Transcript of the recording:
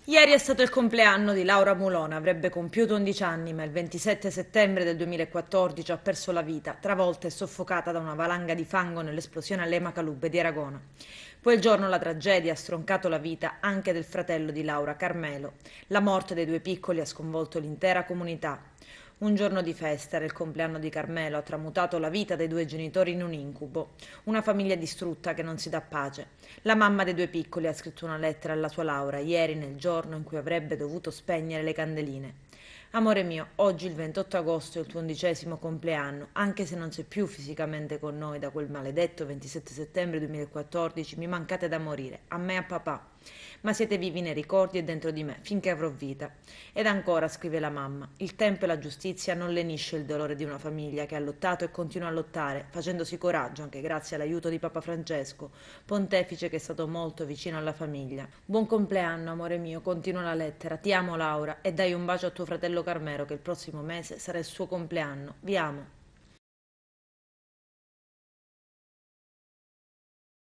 Ieri è stato il compleanno di Laura Mulona, avrebbe compiuto 11 anni, ma il 27 settembre del 2014 ha perso la vita, travolta e soffocata da una valanga di fango nell'esplosione all'Ema Calubbe di Aragona. Quel giorno la tragedia ha stroncato la vita anche del fratello di Laura, Carmelo. La morte dei due piccoli ha sconvolto l'intera comunità. Un giorno di festa era il compleanno di Carmelo, ha tramutato la vita dei due genitori in un incubo, una famiglia distrutta che non si dà pace. La mamma dei due piccoli ha scritto una lettera alla sua Laura ieri nel giorno in cui avrebbe dovuto spegnere le candeline. Amore mio, oggi il 28 agosto è il tuo 11° compleanno, anche se non sei più fisicamente con noi da quel maledetto 27 settembre 2014, mi mancate da morire, a me e a papà. Ma siete vivi nei ricordi e dentro di me, finché avrò vita. Ed ancora, scrive la mamma, il tempo e la giustizia non lenisce il dolore di una famiglia che ha lottato e continua a lottare, facendosi coraggio anche grazie all'aiuto di Papa Francesco, pontefice che è stato molto vicino alla famiglia. Buon compleanno, amore mio, continua la lettera, ti amo Laura e dai un bacio a tuo fratello Carmelo che il prossimo mese sarà il suo compleanno. Vi amo.